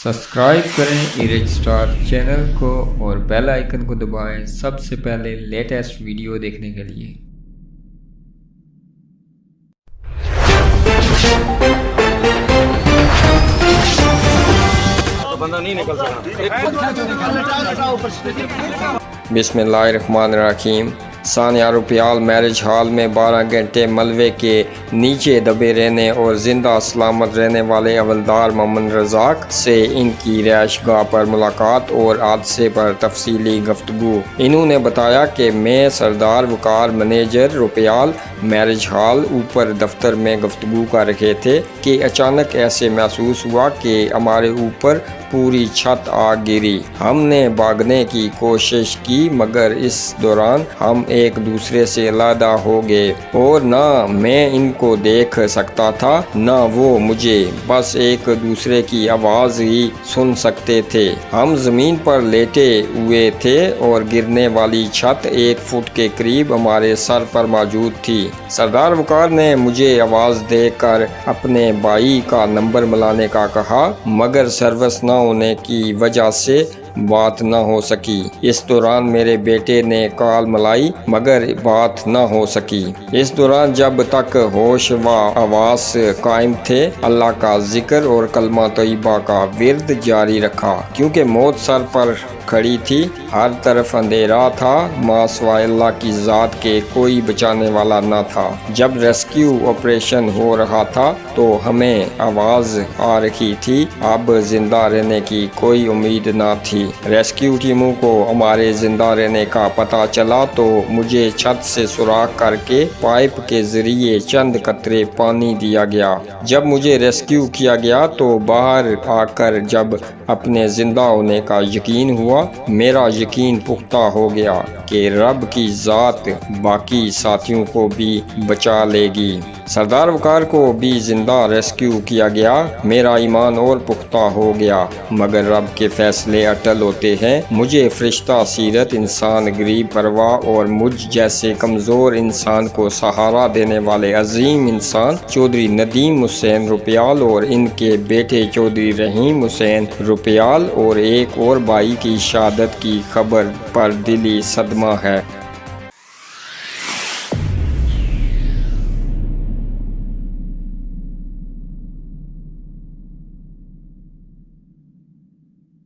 Subscribe کریں ایرج star channel کو اور بیل آئیکن کو دبائیں سب سے پہلے لیٹسٹ ویڈیو دیکھنے کے لیے۔ بسم اللہ الرحمن الرحیم۔ ثانیہ روپیال میرج ہال میں 12 گھنٹے ملبے کے نیچے دبے رہنے اور زندہ سلامت رہنے والے حوالدار محمد رزاق سے ان کی رہائش گاہ پر ملاقات اور حادثے پر تفصیلی گفتگو۔ انہوں نے بتایا کہ میں سردار وقار منیجر روپیال میرج ہال اوپر دفتر میں گفتگو کر رہے تھے کہ اچانک ایسے محسوس ہوا کہ ہمارے اوپر پوری چھت آ گری۔ ہم نے بھاگنے کی کوشش کی مگر اس دوران ہم ایک دوسرے سے علیحدہ ہو گئے اور نہ میں ان کو دیکھ سکتا تھا نہ وہ مجھے، بس ایک دوسرے کی آواز ہی سن سکتے تھے۔ ہم زمین پر لیٹے ہوئے تھے اور گرنے والی چھت 1 فٹ کے قریب ہمارے سر پر موجود تھی۔ سردار وقار نے مجھے آواز دے کر اپنے بھائی کا نمبر ملانے کا کہا مگر سروس نہ ہونے کی وجہ سے بات نہ ہو سکی۔ اس دوران میرے بیٹے نے کال ملائی مگر بات نہ ہو سکی۔ اس دوران جب تک ہوش و حواس قائم تھے اللہ کا ذکر اور کلمہ طیبہ کا ورد جاری رکھا کیونکہ موت سر پر کھڑی تھی، ہر طرف اندھیرا تھا، ماں سوائے اللہ کی ذات کے کوئی بچانے والا نہ تھا۔ جب ریسکیو آپریشن ہو رہا تھا تو ہمیں آواز آ رہی تھی اب زندہ رہنے کی کوئی امید نہ تھی۔ ریسکیو ٹیموں کو ہمارے زندہ رہنے کا پتہ چلا تو مجھے چھت سے سوراخ کر کے پائپ کے ذریعے چند قطرے پانی دیا گیا۔ جب مجھے ریسکیو کیا گیا تو باہر آ کر جب اپنے زندہ ہونے کا یقین ہوا میرا یقین پختہ ہو گیا کہ رب کی ذات باقی ساتھیوں کو بھی بچا لے گی۔ سردار وقار کو بھی زندہ ریسکیو کیا گیا، میرا ایمان اور پختہ ہو گیا مگر رب کے فیصلے اٹل ہوتے ہیں۔ مجھے فرشتہ سیرت انسان غریب پرواہ اور مجھ جیسے کمزور انسان کو سہارا دینے والے عظیم انسان چودھری ندیم حسین روپیال اور ان کے بیٹے چودھری رحیم حسین روپیال اور ایک اور بھائی کی شہادت کی خبر پر دلی صدمہ ہے۔